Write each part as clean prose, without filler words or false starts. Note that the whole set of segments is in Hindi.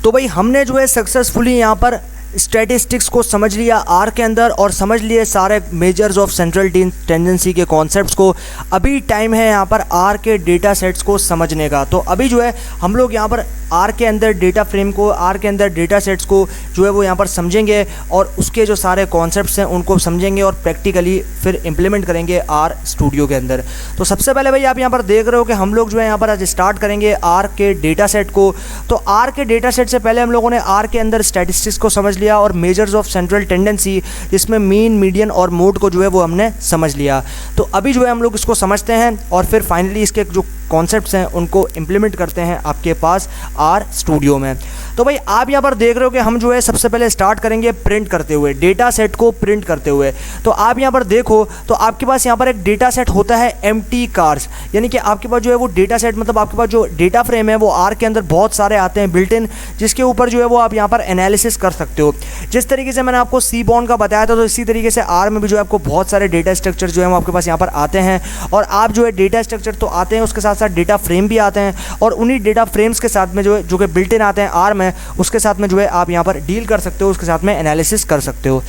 तो भाई हमने जो है सक्सेसफुली यहाँ पर स्टैटिस्टिक्स को समझ लिया आर के अंदर और समझ लिए सारे मेजर्स ऑफ सेंट्रल टेंडेंसी के कॉन्सेप्ट्स को। अभी टाइम है यहाँ पर आर के डेटा सेट्स को समझने का। तो अभी जो है हम लोग यहाँ पर आर के अंदर डेटा फ्रेम को, आर के अंदर डेटा सेट्स को जो है वो यहाँ पर समझेंगे और उसके जो सारे कॉन्सेप्ट्स हैं उनको समझेंगे और प्रैक्टिकली फिर इम्प्लीमेंट करेंगे आर स्टूडियो के अंदर। तो सबसे पहले भाई आप यहाँ पर देख रहे हो कि हम लोग जो है यहाँ पर आज स्टार्ट करेंगे आर के डेटा सेट को। तो आर के डेटा सेट से पहले हम लोगों ने आर के अंदर स्टैटिस्टिक्स को समझ लिया और मेजर्स ऑफ सेंट्रल टेंडेंसी, जिसमें मीन, मीडियन और मोड को जो है वो हमने समझ लिया। तो अभी जो है हम लोग इसको समझते हैं और फिर फाइनली इसके जो कॉन्सेप्ट्स हैं उनको इम्प्लीमेंट करते हैं आपके पास आर स्टूडियो में। तो भाई आप यहाँ पर देख रहे हो कि हम जो है सबसे पहले स्टार्ट करेंगे प्रिंट करते हुए, डेटा सेट को प्रिंट करते हुए। तो आप यहाँ पर देखो तो आपके पास यहाँ पर एक डेटा सेट होता है एम्प्टी कार्स, यानी कि आपके पास जो है वो डेटा सेट मतलब आपके पास जो डेटा फ्रेम है वो आर के अंदर बहुत सारे आते हैं बिल्ट इन, जिसके ऊपर जो है वो आप यहाँ पर एनालिसिस कर सकते हो। जिस तरीके से मैंने आपको सी बॉन्ड का बताया था, तो इसी तरीके से आर में भी जो है आपको बहुत सारे डेटा स्ट्रक्चर जो है वो आपके पास यहाँ पर आते हैं। और आप जो है डेटा स्ट्रक्चर तो आते हैं, उसके साथ साथ डेटा फ्रेम भी आते हैं और उन्हीं डेटा फ्रेम्स के साथ में जो कि बिल्ट इन आते हैं आर में, उसके साथ में जो है आप यहाँ पर डील कर सकते हो, उसके साथ में एनालिसिस कर सकते हो।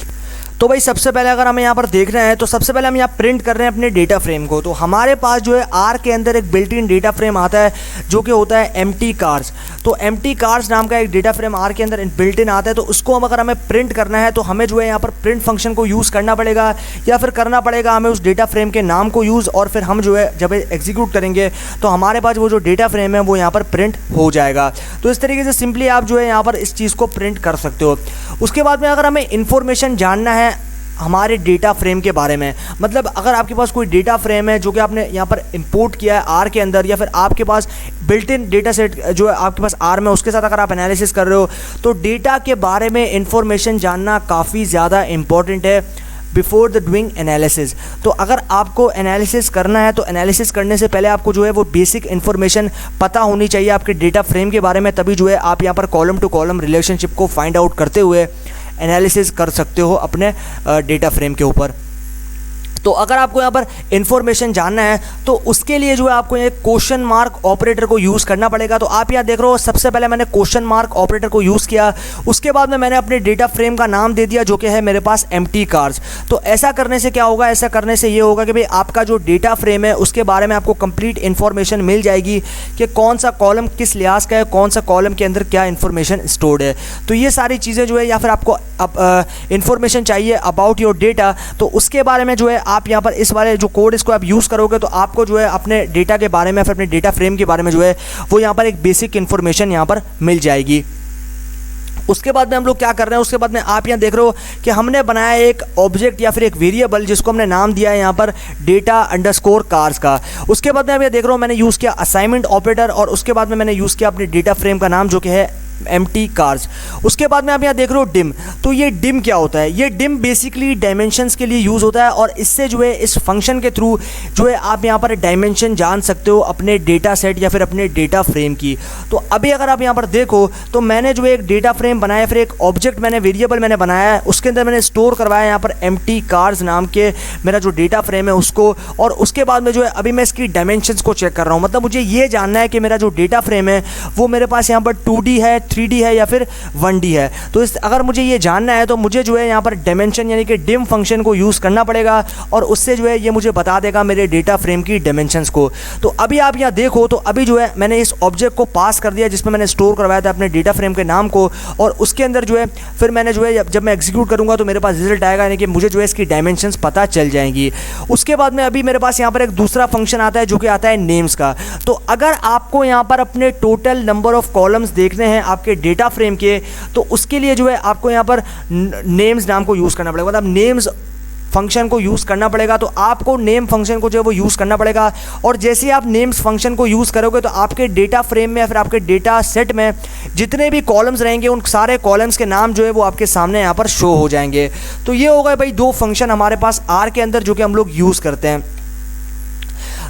तो भाई सबसे पहले अगर हमें यहाँ पर देख रहे हैं तो सबसे पहले हम यहाँ प्रिंट कर रहे हैं अपने डेटा फ्रेम को। तो हमारे पास जो है आर के अंदर एक बिल्ट इन डेटा फ्रेम आता है जो कि होता है एम्प्टी कार्स। तो एम्प्टी कार्स नाम का एक डेटा फ्रेम आर के अंदर बिल्ट इन आता है। तो उसको अगर हमें प्रिंट करना है तो हमें जो है यहाँ पर प्रिंट फंक्शन को यूज़ करना पड़ेगा या फिर करना पड़ेगा हमें उस डेटा फ्रेम के नाम को यूज़, और फिर हम जो है जब एग्जीक्यूट करेंगे तो हमारे पास वो जो डेटा फ्रेम है वो यहाँ पर प्रिंट हो जाएगा। तो इस तरीके से सिंपली आप जो है यहाँ पर इस चीज़ को प्रिंट कर सकते हो। उसके बाद में अगर हमें इन्फॉर्मेशन जानना है हमारे डेटा फ्रेम के बारे में, मतलब अगर आपके पास कोई डेटा फ्रेम है जो कि आपने यहाँ पर इंपोर्ट किया है आर के अंदर, या फिर आपके पास बिल्ट इन डेटा सेट जो है आपके पास आर में, उसके साथ अगर आप एनालिसिस कर रहे हो तो डेटा के बारे में इंफॉर्मेशन जानना काफ़ी ज़्यादा इंपॉर्टेंट है बिफोर द डूइंग एनालिसिस। तो अगर आपको एनालिसिस करना है तो एनालिसिस करने से पहले आपको जो है वो बेसिक इन्फॉर्मेशन पता होनी चाहिए आपके डेटा फ्रेम के बारे में, तभी जो है आप यहाँ पर कॉलम टू कॉलम रिलेशनशिप को फाइंड आउट करते हुए एनालिसिस कर सकते हो अपने डेटा फ्रेम के ऊपर। तो अगर आपको यहाँ पर इन्फॉर्मेशन जानना है तो उसके लिए जो है आपको एक क्वेश्चन मार्क ऑपरेटर को यूज़ करना पड़ेगा। तो आप यहाँ देख रहे हो सबसे पहले मैंने क्वेश्चन मार्क ऑपरेटर को यूज़ किया, उसके बाद में मैंने अपने डेटा फ्रेम का नाम दे दिया जो कि है मेरे पास एम्प्टी कार्स। तो ऐसा करने से क्या होगा, ऐसा करने से ये होगा कि भाई आपका जो डेटा फ्रेम है उसके बारे में आपको कंप्लीट इन्फॉर्मेशन मिल जाएगी कि कौन सा कॉलम किस लिहाज का है, कौन सा कॉलम के अंदर क्या इन्फॉर्मेशन स्टोर्ड है। तो ये सारी चीज़ें जो है, या फिर आपको इन्फॉर्मेशन चाहिए अबाउट योर डेटा, तो उसके बारे में जो है आप यहाँ पर इस वाले जो कोड इसको आप यूज़ करोगे तो आपको जो है अपने डेटा के बारे में, फिर अपने डेटा फ्रेम के बारे में जो है वो यहाँ पर एक बेसिक इन्फॉर्मेशन यहाँ पर मिल जाएगी। उसके बाद में हम लोग क्या कर रहे हैं, उसके बाद में आप यहाँ देख रहे हो कि हमने बनाया एक ऑब्जेक्ट या फिर एक वेरिएबल जिसको हमने नाम दिया है यहाँ पर डेटा अंडरस्कोर कार्स का। उसके बाद में आप ये देख रहे हो मैंने यूज़ किया असाइनमेंट ऑपरेटर, और उसके बाद में मैंने यूज़ किया अपने डेटा फ्रेम का नाम जो कि है एम्प्टी कार्स। उसके बाद में आप यहाँ देख रहे हो डिम। तो ये डिम क्या होता है, ये डिम बेसिकली डायमेंशंस के लिए यूज़ होता है और इससे जो है इस फंक्शन के थ्रू जो है आप यहाँ पर डायमेंशन जान सकते हो अपने डेटा सेट या फिर अपने डेटा फ्रेम की। तो अभी अगर आप यहाँ पर देखो तो मैंने जो एक डेटा फ्रेम बनाया, फिर एक ऑब्जेक्ट मैंने वेरिएबल मैंने बनाया है, उसके अंदर मैंने स्टोर करवाया यहाँ पर एम्प्टी कार्स नाम के मेरा जो डेटा फ्रेम है उसको, और उसके बाद में जो है अभी मैं इसकी डायमेंशंस को चेक कर रहा हूँ। मतलब मुझे ये जानना है कि मेरा जो डेटा फ्रेम है वो मेरे पास यहाँ पर 2D है, 3D है या फिर 1D है। तो अगर मुझे ये जानना है तो मुझे जो है यहाँ पर डायमेंशन यानी कि डिम फंक्शन को यूज़ करना पड़ेगा और उससे जो है ये मुझे बता देगा मेरे डेटा फ्रेम की डायमेंशंस को। तो अभी आप यहाँ देखो तो अभी जो है मैंने इस ऑब्जेक्ट को पास कर दिया जिसमें मैंने स्टोर करवाया था अपने डेटा फ्रेम के नाम को, और उसके अंदर जो है फिर मैंने जो है जब मैं एग्जीक्यूट करूँगा तो मेरे पास रिजल्ट आएगा, यानी कि मुझे जो है इसकी डायमेंशंस पता चल जाएंगी। उसके बाद में अभी मेरे पास यहाँ पर एक दूसरा फंक्शन आता है जो कि आता है नेम्स का। तो अगर आपको यहाँ पर अपने टोटल नंबर ऑफ कॉलम्स देखने हैं आपके डेटा फ्रेम के, तो उसके लिए जो है आपको यहाँ पर नेम्स नाम को यूज़ करना पड़ेगा, मतलब नेम्स फंक्शन को यूज़ करना पड़ेगा। तो आपको नेम फंक्शन को जो है वो यूज़ करना पड़ेगा, और जैसे ही आप नेम्स फंक्शन को यूज़ करोगे तो आपके डेटा फ्रेम में या फिर आपके डेटा सेट में जितने भी कॉलम्स रहेंगे उन सारे कॉलम्स के नाम जो है वो आपके सामने यहाँ पर शो हो जाएंगे। तो ये होगा भाई दो फंक्शन हमारे पास आर के अंदर जो कि हम लोग यूज़ करते हैं।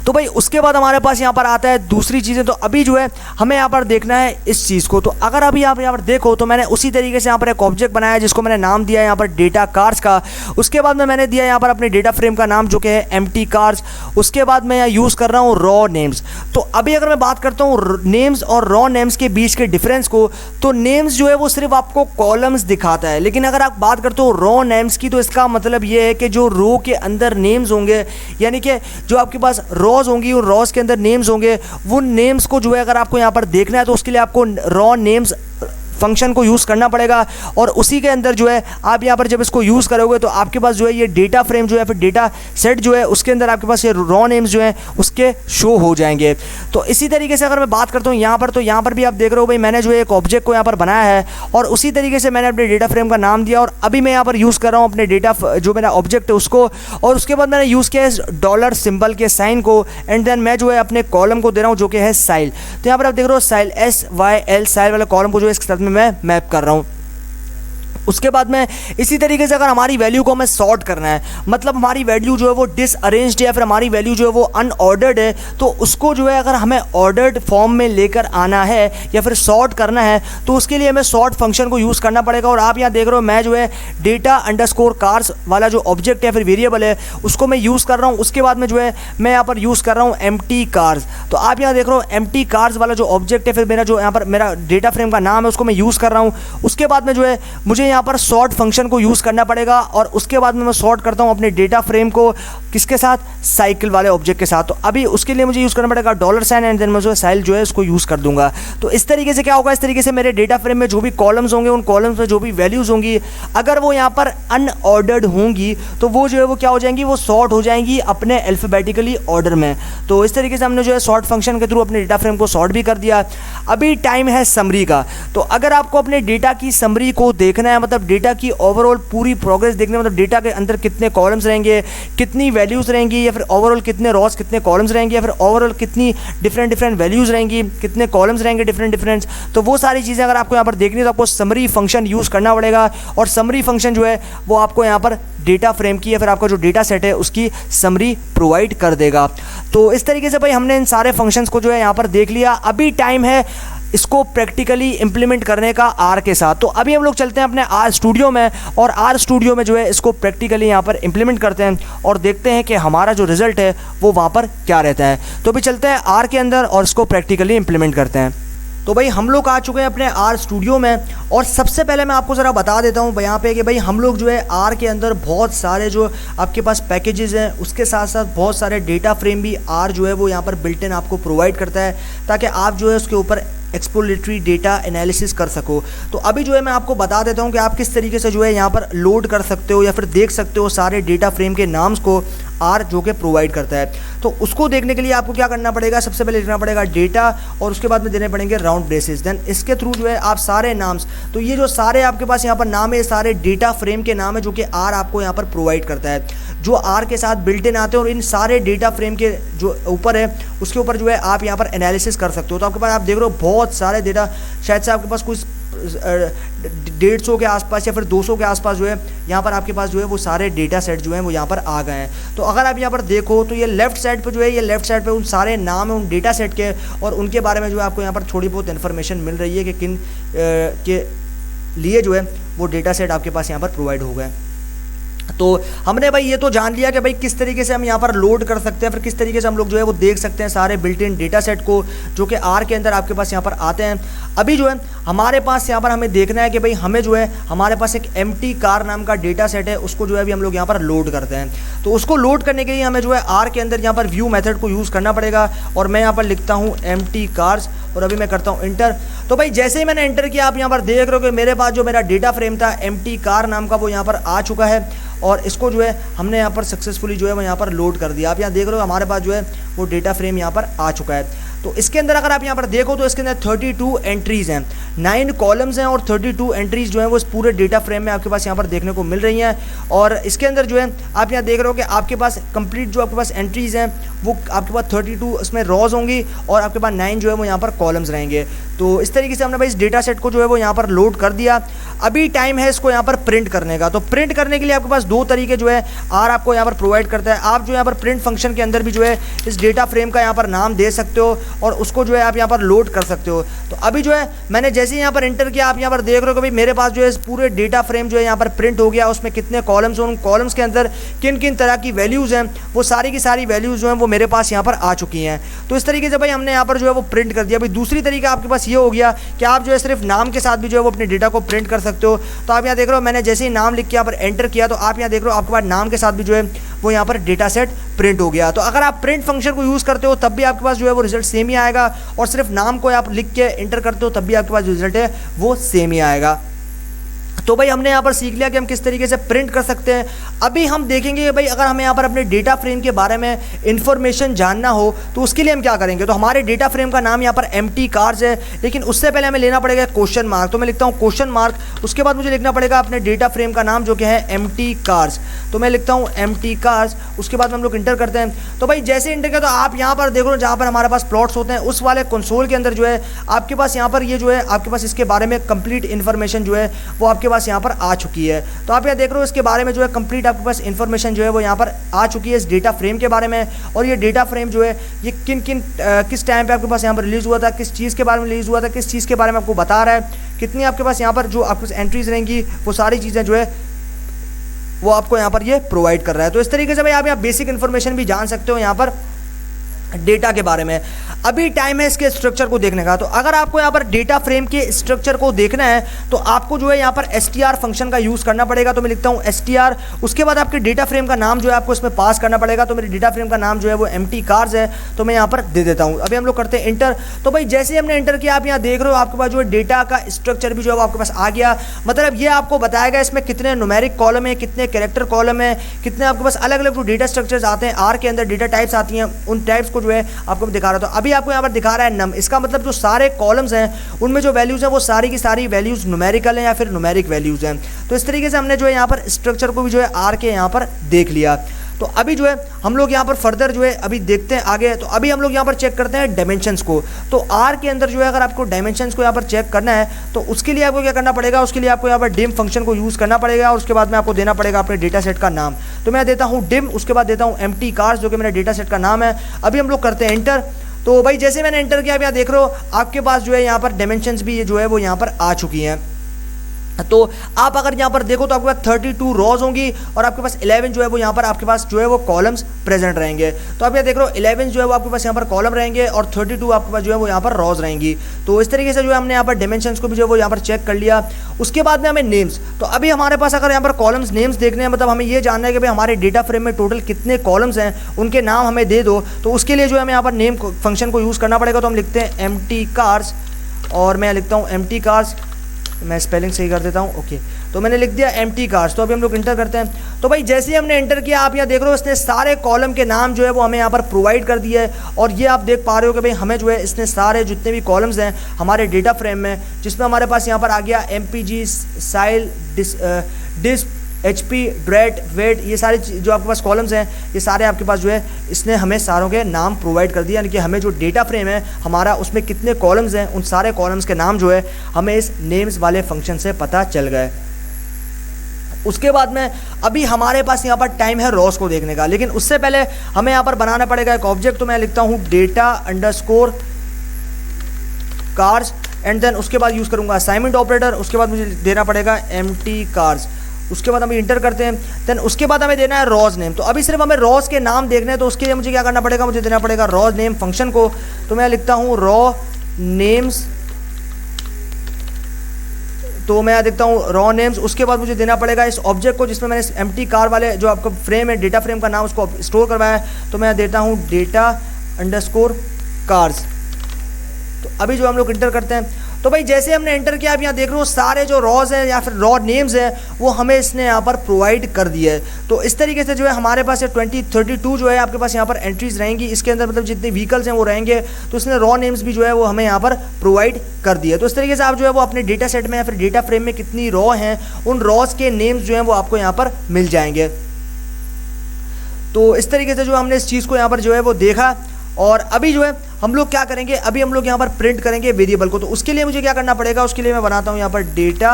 तो भाई उसके बाद हमारे पास यहाँ पर आता है दूसरी चीज़ें। तो अभी जो है हमें यहाँ पर देखना है इस चीज़ को। तो अगर अभी आप यहाँ पर देखो तो मैंने उसी तरीके से यहाँ पर एक ऑब्जेक्ट बनाया जिसको मैंने नाम दिया है यहाँ पर डेटा कार्स का। उसके बाद में मैंने दिया यहाँ पर अपने डेटा फ्रेम का नाम जो कि है एम्प्टी कार्स। उसके बाद मैं यहाँ यूज़ कर रहा हूँ रॉ नेम्स। तो अभी अगर मैं बात करता हूँ नेम्स और रॉ नेम्स के बीच के डिफरेंस को, तो नेम्स जो है वो सिर्फ आपको कॉलम्स दिखाता है, लेकिन अगर आप बात करते हो रॉ नेम्स की तो इसका मतलब ये है कि जो रो के अंदर नेम्स होंगे, यानी कि जो आपके पास रॉज होंगी उन रॉज के अंदर नेम्स होंगे, वो नेम्स को जो है अगर आपको यहाँ पर देखना है तो उसके लिए आपको रॉ नेम्स फंक्शन को यूज़ करना पड़ेगा। और उसी के अंदर जो है आप यहाँ पर जब इसको यूज़ करोगे तो आपके पास जो है ये डेटा फ्रेम जो है फिर डेटा सेट जो है उसके अंदर आपके पास ये रॉ नेम्स जो हैं उसके शो हो जाएंगे। तो इसी तरीके से अगर मैं बात करता हूँ यहाँ पर, तो यहाँ पर भी आप देख रहे हो भाई मैंने जो है एक ऑब्जेक्ट को यहाँ पर बनाया है और उसी तरीके से मैंने अपने डेटा फ्रेम का नाम दिया और अभी मैं यहाँ पर यूज़ कर रहा हूँ अपने डेटा जो मेरा ऑब्जेक्ट है उसको, और उसके बाद मैंने यूज़ किया है डॉलर सिंबल के साइन को, एंड देन मैं जो है अपने कॉलम को दे रहा हूँ जो कि है साइल। तो यहाँ पर आप देख रहे हो साइल SYL साइल वाले कॉलम को जो है इसके साथ में मैं मैप कर रहा हूँ। उसके बाद में इसी तरीके से अगर हमारी वैल्यू को हमें सॉर्ट करना है, मतलब हमारी वैल्यू जो है वो डिसअरेंज्ड है या फिर हमारी वैल्यू जो है वो अनऑर्डर्ड है, तो उसको जो है अगर हमें ऑर्डर्ड फॉर्म में लेकर आना है या फिर सॉर्ट करना है तो उसके लिए हमें सॉर्ट फंक्शन को यूज़ करना पड़ेगा। और आप यहाँ देख रहे हो मैं जो है डेटा अंडरस्कोर कार्स वाला जो ऑब्जेक्ट है फिर वेरिएबल है उसको मैं यूज़ कर रहा हूँ। उसके बाद में जो है मैं यहाँ पर यूज़ कर रहा हूँ एम्प्टी कार्स। तो आप यहाँ देख रहे हो एम्प्टी कार्स वाला जो ऑब्जेक्ट है फिर मेरा जो यहाँ पर मेरा डेटा फ्रेम का नाम है उसको मैं यूज़ कर रहा हूँ। उसके बाद में जो है मुझे यहाँ पर सॉर्ट फंक्शन को यूज़ करना पड़ेगा और उसके बाद में मैं सॉर्ट करता हूँ अपने डेटा फ्रेम को किसके साथ, साइकिल वाले ऑब्जेक्ट के साथ। तो अभी उसके लिए मुझे यूज़ करना पड़ेगा डॉलर साइन एंड देन मैं जो है साइल जो है उसको यूज़ कर दूंगा। तो इस तरीके से क्या होगा, इस तरीके से मेरे डेटा फ्रेम में जो भी कॉलम्स होंगे उन कॉलम्स में जो भी वैल्यूज़ होंगी अगर वो यहाँ पर अनऑर्डर्ड होंगी तो वो जो है वो क्या हो जाएंगी, वो सॉर्ट हो जाएंगी अपने अल्फ़ाबेटिकली ऑर्डर में। तो इस तरीके से हमने जो है सॉर्ट फंक्शन के थ्रू अपने डेटा फ्रेम को सॉर्ट भी कर दिया। अभी टाइम है समरी का। तो अगर आपको अपने डेटा की समरी को देखना है, मतलब डेटा की ओवरऑल पूरी प्रोग्रेस देखने, मतलब डेटा के अंदर कितने कॉलम्स रहेंगे, कितनी वैल्यूज़ रहेंगी, या फिर ओवरऑल कितने रॉस कितने कॉलम्स रहेंगे, या फिर ओवरऑल कितनी डिफरेंट वैल्यूज़ रहेंगी, कितने कॉलम्स रहेंगे डिफरेंट, तो वो सारी चीज़ें अगर आपको यहाँ पर देखनी है तो आपको समरी फंक्शन यूज़ करना पड़ेगा। और समरी फंक्शन जो है वो आपको यहाँ पर डेटा फ्रेम की या फिर आपका जो डेटा सेट है उसकी समरी प्रोवाइड कर देगा। तो इस तरीके से भाई हमने इन सारे फंक्शंस को जो है यहाँ पर देख लिया। अभी टाइम है इसको प्रैक्टिकली इंप्लीमेंट करने का आर के साथ। तो अभी हम लोग चलते हैं अपने आर स्टूडियो में और आर स्टूडियो में जो है इसको प्रैक्टिकली यहाँ पर इंप्लीमेंट करते हैं और देखते हैं कि हमारा जो रिजल्ट है वो वहाँ पर क्या रहता है। तो अभी चलते हैं आर के अंदर और इसको प्रैक्टिकली इंप्लीमेंट करते हैं। तो भाई हम लोग आ चुके हैं अपने आर स्टूडियो में और सबसे पहले मैं आपको ज़रा बता देता हूँ यहाँ पे कि भाई हम लोग जो है आर के अंदर बहुत सारे जो आपके पास पैकेजेस हैं उसके साथ साथ बहुत सारे डेटा फ्रेम भी आर जो है वो यहाँ पर बिल्ट इन आपको प्रोवाइड करता है ताकि आप जो है उसके ऊपर एक्सप्लोरेटरी डेटा एनालिसिस कर सको। तो अभी जो है मैं आपको बता देता हूँ कि आप किस तरीके से जो है यहाँ पर लोड कर सकते हो या फिर देख सकते हो सारे डेटा फ्रेम के नाम्स को आर जो कि प्रोवाइड करता है। तो उसको देखने के लिए आपको क्या करना पड़ेगा, सबसे पहले लिखना पड़ेगा डेटा और उसके बाद में देने पड़ेंगे राउंड ब्रेसेस। देन इसके थ्रू जो है आप सारे नाम्स, तो ये जो सारे आपके पास यहाँ पर नाम है, सारे डेटा फ्रेम के नाम है जो कि आर आपको यहाँ पर प्रोवाइड करता है, जो आर के साथ बिल्ट इन आते हैं। और इन सारे डेटा फ्रेम के जो ऊपर है उसके ऊपर जो है आप यहाँ पर एनालिसिस कर सकते हो। तो आपके पास आप देख रहे हो बहुत सारे डेटा, शायद से आपके पास कुछ 150 के आसपास या फिर 200 के आसपास जो है यहाँ पर आपके पास जो है वो सारे डेटा सेट जो हैं वो यहाँ पर आ गए हैं। तो अगर आप यहाँ पर देखो तो ये लेफ्ट साइड पे जो है, ये लेफ्ट साइड पे उन सारे नाम है उन डेटा सेट के और उनके बारे में जो है आपको यहाँ पर थोड़ी बहुत इन्फॉर्मेशन मिल रही है कि किन के लिए जो है वो डेटा सेट आपके पास यहाँ पर प्रोवाइड हो गए। तो हमने भाई ये तो जान लिया कि भाई किस तरीके से हम यहाँ पर लोड कर सकते हैं, फिर किस तरीके से हम लोग जो है वो देख सकते हैं सारे बिल्ट इन डेटा सेट को जो कि आर के अंदर आपके पास यहाँ पर आते हैं। अभी जो है हमारे पास यहाँ पर हमें देखना है कि भाई हमें जो है हमारे पास एक एम्प्टी कार नाम का डेटा सेट है, उसको जो है अभी हम लोग यहाँ पर लोड करते हैं। तो उसको लोड करने के लिए हमें जो है आर के अंदर यहाँ पर व्यू मेथड को यूज़ करना पड़ेगा और मैं यहाँ पर लिखता हूँ एम्प्टी कार्स और अभी मैं करता हूँ इंटर। तो भाई जैसे ही मैंने एंटर किया आप यहाँ पर देख रहे हो कि मेरे पास जो मेरा डेटा फ्रेम था एम्प्टी कार नाम का वो यहाँ पर आ चुका है और इसको जो है हमने यहाँ पर सक्सेसफुली जो है वो यहाँ पर लोड कर दिया। आप यहाँ देख रहे हो हमारे पास जो है वो डेटा फ्रेम यहाँ पर आ चुका है। तो इसके अंदर अगर आप यहाँ पर देखो तो इसके अंदर 32 एंट्रीज़ हैं, 9 कॉलम्स हैं और 32 एंट्रीज़ जो हैं वो इस पूरे डेटा फ्रेम में आपके पास यहाँ पर देखने को मिल रही हैं। और इसके अंदर जो है आप यहाँ देख रहे हो कि आपके पास कंप्लीट जो आपके पास एंट्रीज़ हैं वो आपके पास 32 इसमें रॉज होंगी और आपके पास 9 जो है वो यहाँ पर कॉलम्स रहेंगे। तो इस तरीके से हमने भाई इस डेटा सेट को जो है वो यहाँ पर लोड कर दिया। अभी टाइम है इसको यहाँ पर प्रिंट करने का। तो प्रिंट करने के लिए आपके पास 2 तरीके जो है आर आपको यहाँ पर प्रोवाइड करता है। आप जो यहाँ पर प्रिंट फंक्शन के अंदर भी जो है इस डेटा फ्रेम का यहाँ पर नाम दे सकते हो और उसको जो है आप यहाँ पर लोड कर सकते हो। तो अभी जो है मैंने जैसे ही यहाँ पर एंटर किया, आप यहाँ पर देख रहे हो कि भाई मेरे पास जो है पूरे डेटा फ्रेम जो है यहाँ पर प्रिंट हो गया। उसमें कितने कॉलम्स हैं, उन कॉलम्स के अंदर किन किन तरह की वैल्यूज़ हैं, वो सारी की सारी वैल्यूज़ जो हैं वो मेरे पास यहाँ पर आ चुकी हैं। तो इस तरीके से भाई हमने यहाँ पर जो है वो प्रिंट कर दिया। भाई दूसरी तरीका आपके पास ये हो गया कि आप जो है सिर्फ नाम के साथ भी जो है वो अपने डेटा को प्रिंट कर सकते हो। तो आप यहाँ देख रहे हो मैंने जैसे ही नाम लिख के यहाँ पर एंटर किया, तो आप यहाँ देख रहे हो आपके पास नाम के साथ भी जो है वो यहाँ पर डेटा सेट प्रिंट हो गया। तो अगर आप प्रिंट फंक्शन को यूज़ करते हो तब भी आपके पास जो है वो रिजल्ट सेम ही आएगा, और सिर्फ नाम को आप लिख के एंटर करते हो तब भी आपके पास जो रिजल्ट है वो सेम ही आएगा। तो भाई हमने यहाँ पर सीख लिया कि हम किस तरीके से प्रिंट कर सकते हैं। अभी हम देखेंगे भाई अगर हमें यहाँ पर अपने डेटा फ्रेम के बारे में इंफॉर्मेशन जानना हो तो उसके लिए हम क्या करेंगे। तो हमारे डेटा फ्रेम का नाम यहाँ पर एम्प्टी कार्स है, लेकिन उससे पहले हमें लेना पड़ेगा क्वेश्चन मार्क। तो मैं लिखता हूँ क्वेश्चन मार्क, उसके बाद मुझे लिखना पड़ेगा अपने डेटा फ्रेम का नाम जो कि है एम्प्टी कार्स। तो मैं लिखता हूँ एम्प्टी कार्स, उसके बाद हम लोग इंटर करते हैं। तो भाई जैसे इंटर किया तो आप यहाँ पर देखो जहाँ पर हमारे पास प्लॉट्स होते हैं उस वाले कंसोल के अंदर जो है आपके पास यहाँ पर ये जो है आपके पास इसके बारे में कंप्लीट इन्फॉर्मेशन जो है वो आपके पास यहाँ पर आ चुकी है। तो आप यहाँ देख रहे हो इसके बारे में जो है कंप्लीट आपके पास इन्फॉर्मेशन जो है वो यहाँ पर आ चुकी है इस डेटा फ्रेम के बारे में। और ये डेटा फ्रेम जो है ये किस टाइम पे आपके पास यहाँ पर रिलीज़ हुआ था, किस चीज़ के बारे में रिलीज़ हुआ था, किस चीज़ के बारे में आपको बता रहा है, कितनी आपके पास यहाँ पर जो आपके पास एंट्रीज रहेंगी, वो सारी चीज़ें जो है वो आपको यहाँ पर ये प्रोवाइड कर रहा है। तो इस तरीके से भाई आप यहाँ बेसिक इन्फॉर्मेशन भी जान सकते हो यहाँ पर डेटा के बारे में। अभी टाइम है इसके स्ट्रक्चर को देखने का। तो अगर आपको यहाँ पर डेटा फ्रेम के स्ट्रक्चर को देखना है तो आपको जो है यहाँ पर str फंक्शन का यूज़ करना पड़ेगा। तो मैं लिखता हूँ str, उसके बाद आपके डेटा फ्रेम का नाम जो है आपको इसमें पास करना पड़ेगा। तो मेरे डेटा फ्रेम का नाम जो है वो एम्प्टी कार्स है, तो मैं यहाँ पर दे देता हूँ। अभी हम लोग करते हैं इंटर। तो भाई जैसे ही हमने इंटर किया आप यहाँ देख रहे हो आपके पास जो है डेटा का स्ट्रक्चर भी जो है वो आपके पास आ गया। मतलब ये आपको बताएगा इसमें कितने न्यूमेरिक कॉलम है, कितने कैरेक्टर कॉलम है, कितने आपके पास अलग अलग जो डेटा स्ट्रक्चर्स आते हैं आर के अंदर, डेटा टाइप्स आती हैं, उन टाइप्स को जो है आपको दिखा रहा था। अभी आपको यहाँ पर दिखा रहा है नम, इसका मतलब जो सारे कॉलम्स हैं उनमें जो वैल्यूज़ हैं वो सारी की सारी वैल्यूज़ न्यूमेरिकल हैं या फिर न्यूमेरिक वैल्यूज़ हैं। तो इस तरीके से हमने जो है यहाँ पर स्ट्रक्चर को भी जो है आर के यहाँ पर देख लिया। तो अभी जो है हम लोग यहाँ पर फर्दर जो है अभी देखते हैं आगे। तो अभी हम लोग यहाँ पर चेक करते हैं डायमेंशंस को। तो आर के अंदर जो है अगर आपको डायमेंशंस को यहाँ पर चेक करना है तो उसके लिए आपको क्या करना पड़ेगा, उसके लिए आपको यहाँ पर डिम फंक्शन को यूज़ करना पड़ेगा और उसके बाद में आपको देना पड़ेगा अपने डेटा सेट का नाम। तो मैं देता हूँ डिम, उसके बाद देता हूँ एम्प्टी कार्स जो कि मेरा डेटा सेट का नाम है। अभी हम लोग करते हैं इंटर। तो भाई जैसे मैंने एंटर किया, आप यहाँ देख रहे हो आपके पास जो है यहाँ पर डायमेंशंस भी जो है वो यहाँ पर आ चुकी हैं। तो आप अगर यहाँ पर देखो तो आपके पास 32 रॉज होंगी और आपके पास 11 जो है वो यहाँ पर आपके पास जो है वो कॉलम्स प्रेजेंट रहेंगे। तो आप यहाँ देख रहे हो 11 जो है वो आपके पास यहाँ पर कॉलम रहेंगे और 32 आपके पास जो है वो यहाँ पर रॉज रहेंगी। तो इस तरीके से जो है हमने यहाँ पर डायमेंशंस को भी जो है वो यहाँ पर चेक कर लिया। उसके बाद में हमें नेम्स, तो अभी हमारे पास अगर यहाँ पर कॉलम्स नेम्स देखने हैं, मतलब हमें ये जानना है कि भाई हमारे डेटा फ्रेम में टोटल कितने कॉलम्स हैं, उनके नाम हमें दे दो। तो उसके लिए जो है हमें यहाँ पर नेम फंक्शन को यूज़ करना पड़ेगा। तो हम लिखते हैं एम्प्टी कार्स और मैं लिखता हूँ एम्प्टी कार्स, मैं स्पेलिंग सही कर देता हूँ। ओके, तो मैंने लिख दिया एम्प्टी कार्स। तो अभी हम लोग इंटर करते हैं। तो भाई जैसे ही हमने इंटर किया आप यहाँ देख रहे हो इसने सारे कॉलम के नाम जो है वो हमें यहाँ पर प्रोवाइड कर दिया है। और ये आप देख पा रहे हो कि भाई हमें जो है इसने सारे जितने भी कॉलम्स हैं हमारे डेटा फ्रेम में, जिसमें हमारे पास यहाँ पर आ गया MPG, साइल, डिस्प, HP, ड्रेट, वेट, ये सारे जो आपके पास कॉलम्स हैं ये सारे आपके पास जो है इसने हमें सारों के नाम प्रोवाइड कर दिया। यानी कि हमें जो डेटा फ्रेम है हमारा उसमें कितने कॉलम्स हैं उन सारे कॉलम्स के नाम जो है हमें इस नेम्स वाले फंक्शन से पता चल गए। उसके बाद में अभी हमारे पास यहाँ पर टाइम है रॉस को देखने का, लेकिन उससे पहले हमें यहाँ पर बनाना पड़ेगा एक ऑब्जेक्ट। तो मैं लिखता हूँ data underscore cars and then उसके बाद यूज़ करूँगा असाइनमेंट ऑपरेटर। उसके बाद मुझे देना पड़ेगा एम्प्टी कार्स। उसके बाद हम इंटर करते हैं। देन उसके बाद हमें देना है रॉज नेम। तो अभी सिर्फ हमें रॉज के नाम देखने हैं, तो उसके लिए मुझे क्या करना पड़ेगा, मुझे देना पड़ेगा रॉज नेम फंक्शन को। तो मैं लिखता हूँ रॉ नेम्स, तो मैं देखता हूँ रॉ नेम्स। उसके बाद मुझे देना पड़ेगा इस ऑब्जेक्ट को जिसमें मैंने एम्प्टी कार वाले जो आपका फ्रेम है डेटा फ्रेम का नाम उसको स्टोर करवाया है। तो मैं देता हूँ डेटा अंडरस्कोर कार्स। तो अभी जो हम लोग इंटर करते हैं, तो भाई जैसे हमने एंटर किया आप यहाँ देख रहे हो सारे जो रॉज हैं या फिर रॉ नेम्स हैं वो हमें इसने यहाँ पर प्रोवाइड कर दिए है। तो इस तरीके से जो है हमारे पास 32 जो है आपके पास यहाँ पर एंट्रीज रहेंगी। इसके अंदर मतलब जितने व्हीकल्स हैं वो रहेंगे, तो इसने रॉ नेम्स भी जो है वो हमें यहाँ पर प्रोवाइड कर दिए। तो इस तरीके से आप जो है वो अपने डेटा सेट में या फिर डेटा फ्रेम में कितनी रॉ हैं उन रॉज के नेम्स जो हैं वो आपको यहाँ पर मिल जाएंगे। तो इस तरीके से जो हमने इस चीज़ को यहाँ पर जो है वो देखा। और अभी जो है हम लोग क्या करेंगे, अभी हम लोग यहाँ पर प्रिंट करेंगे वेरिएबल को। तो उसके लिए मुझे क्या करना पड़ेगा, उसके लिए मैं बनाता हूँ यहाँ पर डेटा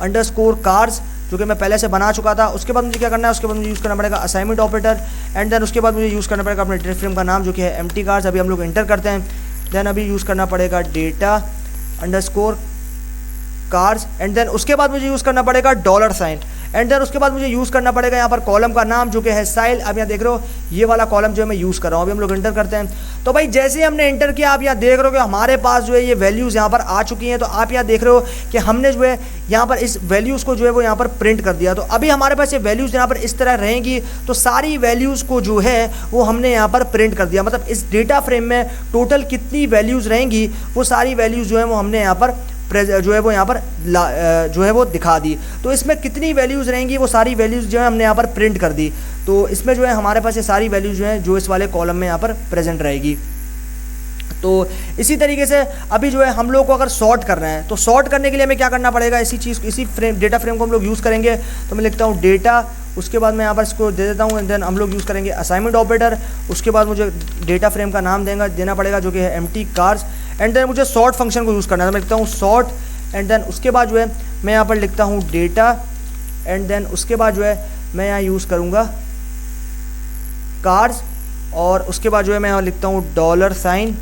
अंडरस्कोर कार्स जो कि मैं पहले से बना चुका था। उसके बाद मुझे क्या करना है, उसके बाद मुझे यूज़ करना पड़ेगा असाइनमेंट ऑपरेटर एंड देन उसके बाद मुझे यूज़ करना पड़ेगा अपने डेटा फ्रेम का नाम जो कि है एम्प्टी कार्स। अभी हम लोग इंटर करते हैं। देन अभी यूज़ करना पड़ेगा data underscore cars, and then उसके बाद मुझे यूज़ करना पड़ेगा डॉलर साइन, एंड देन उसके बाद मुझे यूज़ करना पड़ेगा यहाँ पर कॉलम का नाम जो कि है साइल। अब यहाँ देख रहे हो ये वाला कॉलम जो है मैं यूज़ कर रहा हूँ। अभी हम लोग इंटर करते हैं। तो भाई जैसे ही हमने इंटर किया आप यहाँ देख रहे हो कि हमारे पास जो है ये वैल्यूज़ यहाँ पर आ चुकी हैं। तो आप यहाँ देख रहे हो कि हमने जो है यहाँ पर इस वैल्यूज़ को जो है वो यहाँ पर प्रिंट कर दिया। तो अभी हमारे पास ये वैल्यूज़ यहाँ पर इस तरह रहेंगी। तो सारी वैल्यूज़ को जो है वो हमने यहाँ पर प्रिंट कर दिया, मतलब इस डेटा फ्रेम में टोटल कितनी वैल्यूज़ रहेंगी वो सारी वैल्यूज़ जो है वो हमने यहाँ पर जो है वो यहाँ पर जो है वो दिखा दी। तो इसमें कितनी वैल्यूज़ रहेंगी वो सारी वैल्यूज़ जो है हमने यहाँ पर प्रिंट कर दी। तो इसमें जो है हमारे पास ये सारी वैल्यूज़ जो है जो इस वाले कॉलम में यहाँ पर प्रेजेंट रहेगी। तो इसी तरीके से अभी जो है हम लोग को अगर सॉर्ट करना है तो सॉर्ट करने के लिए हमें क्या करना पड़ेगा, इसी चीज़ इसी डेटा फ्रेम को हम लोग यूज़ करेंगे। तो मैं लिखता हूँ डेटा, उसके बाद मैं यहाँ पर इसको दे देता हूँ, एंड देन हम लोग यूज़ करेंगे असाइनमेंट ऑपरेटर। उसके बाद मुझे डेटा फ्रेम का नाम देना पड़ेगा जो कि है एम्प्टी कार्स, एंड देन मुझे सॉर्ट फंक्शन को यूज़ करना है। तो मैं लिखता हूँ सॉर्ट, एंड देन उसके बाद जो है मैं यहाँ पर लिखता हूँ डेटा, एंड देन उसके बाद जो है मैं यहाँ यूज़ करूँगा कार्स, और उसके बाद जो है मैं यहाँ लिखता हूँ डॉलर साइन,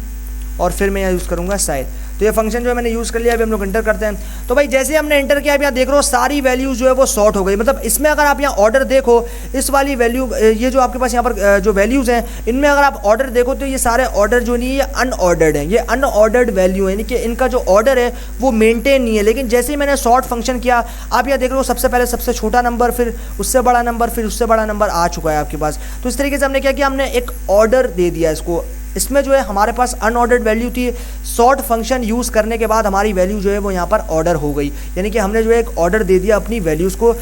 और फिर मैं यहाँ यूज़ करूँगा साइड। तो ये फंक्शन जो है मैंने यूज़ कर लिया। अभी हम लोग इंटर करते हैं। तो भाई जैसे हमने एंटर किया, अब यहाँ देख रहे हो सारी वैल्यूज़ जो है वो सॉर्ट हो गई। मतलब इसमें अगर आप यहाँ ऑर्डर देखो, इस वाली वैल्यू ये जो आपके पास यहाँ पर जो वैल्यूज़ हैं इनमें अगर आप ऑर्डर देखो तो ये सारे ऑर्डर जो नहीं है ये अनऑर्डर्ड है, ये अनऑर्डर्ड वैल्यू है, यानी कि इनका जो ऑर्डर है वो मेनटेन नहीं है। लेकिन जैसे ही मैंने सॉर्ट फंक्शन किया, आप यहाँ देख रहे हो सबसे पहले सबसे छोटा नंबर, फिर उससे बड़ा नंबर, फिर उससे बड़ा नंबर आ चुका है आपके पास। तो इस तरीके से हमने क्या किया, हमने एक ऑर्डर दे दिया इसको। इसमें जो है हमारे पास अनऑर्डर्ड वैल्यू थी, सॉर्ट फंक्शन यूज़ करने के बाद हमारी वैल्यू जो है वो यहाँ पर ऑर्डर हो गई, यानी कि हमने जो है एक ऑर्डर दे दिया अपनी वैल्यूज़ को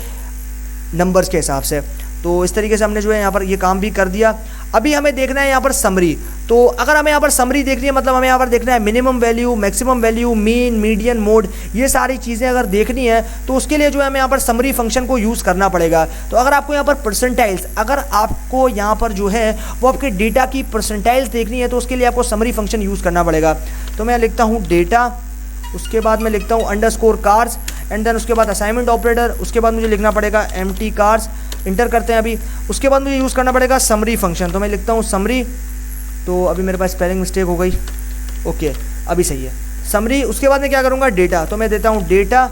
नंबर्स के हिसाब से। तो इस तरीके से हमने जो है यहाँ पर ये काम भी कर दिया। अभी हमें देखना है यहाँ पर समरी। तो अगर हमें यहाँ पर समरी देखनी है, मतलब हमें यहाँ पर देखना है minimum value, maximum value, mean, median, mode, ये सारी चीज़ें अगर देखनी है तो उसके लिए जो है हमें यहाँ पर समरी फंक्शन को यूज़ करना पड़ेगा। तो अगर आपको यहाँ पर परसेंटाइल्स, अगर आपको यहाँ पर जो है वो आपके डेटा की परसेंटाइल्स देखनी है तो उसके लिए आपको समरी फंक्शन यूज़ करना पड़ेगा। तो मैं लिखता हूँ डेटा, उसके बाद मैं लिखता हूँ अंडरस्कोर कार्स, एंड देन उसके बाद असाइनमेंट ऑपरेटर, उसके बाद मुझे लिखना पड़ेगा एम्प्टी कार्स। इंटर करते हैं अभी। उसके बाद मुझे यूज़ करना पड़ेगा समरी फंक्शन। तो मैं लिखता हूँ समरी, तो अभी मेरे पास स्पेलिंग मिस्टेक हो गई, ओके अभी सही है समरी। उसके बाद मैं क्या करूँगा डेटा, तो मैं देता हूँ डेटा,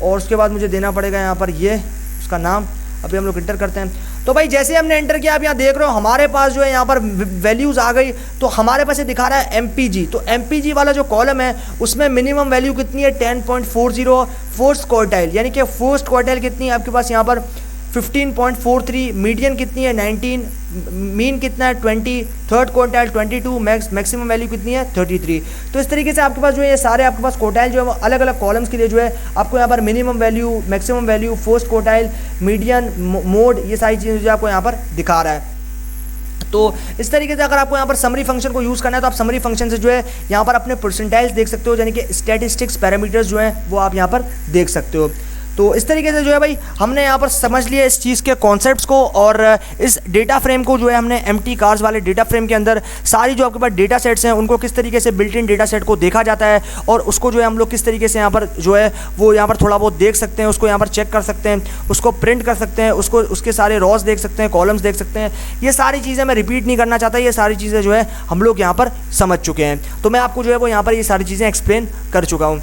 और उसके बाद मुझे देना पड़ेगा यहाँ पर ये उसका नाम। अभी हम लोग इंटर करते हैं। तो भाई जैसे हमने एंटर किया, आप यहाँ देख रहे हो हमारे पास जो है यहाँ पर वैल्यूज़ आ गई। तो हमारे पास ये दिखा रहा है MPG। तो MPG वाला जो कॉलम है उसमें मिनिमम वैल्यू कितनी है 10.40, फोर्थ क्वार्टाइल, यानी कि फर्स्ट क्वार्टाइल कितनी है आपके पास यहाँ पर 15.43, मीडियन कितनी है 19, मीन कितना है 20, थर्ड क्वार्टाइल 22, मैक्सिमम वैल्यू कितनी है 33। तो इस तरीके से आपके पास जो है ये सारे आपके पास क्वार्टाइल जो है वो अलग अलग कॉलम्स के लिए जो है आपको यहाँ पर minimum value, maximum value, first quartile, median, mode, ये सारी चीज़ें जो आपको यहाँ पर दिखा रहा है। तो इस तरीके से अगर आपको यहाँ पर समरी फंक्शन को यूज़ करना है तो आप समरी फंक्शन से जो है यहाँ पर अपने परसेंटाइल्स देख सकते हो, यानी कि स्टैटिस्टिक्स पैरामीटर्स जो हैं वो आप यहाँ पर देख सकते हो। तो इस तरीके से जो है भाई हमने यहाँ पर समझ लिया इस चीज़ के कॉन्सेप्ट्स को, और इस डेटा फ्रेम को जो है हमने एम्प्टी कार्स वाले डेटा फ्रेम के अंदर सारी जो आपके पास डेटा सेट्स हैं उनको किस तरीके से बिल्ट इन डेटा सेट को देखा जाता है, और उसको जो है हम लोग किस तरीके से यहाँ पर जो है वो यहाँ पर थोड़ा बहुत देख सकते हैं, उसको यहाँ पर चेक कर सकते हैं, उसको प्रिंट कर सकते हैं, उसको उसके सारे रॉस देख सकते हैं, कॉलम्स देख सकते हैं। ये सारी चीज़ें मैं रिपीट नहीं करना चाहता, ये सारी चीज़ें जो है हम लोग यहाँ पर समझ चुके हैं। तो मैं आपको जो है वो यहाँ पर ये सारी चीज़ें एक्सप्लेन कर चुका हूँ।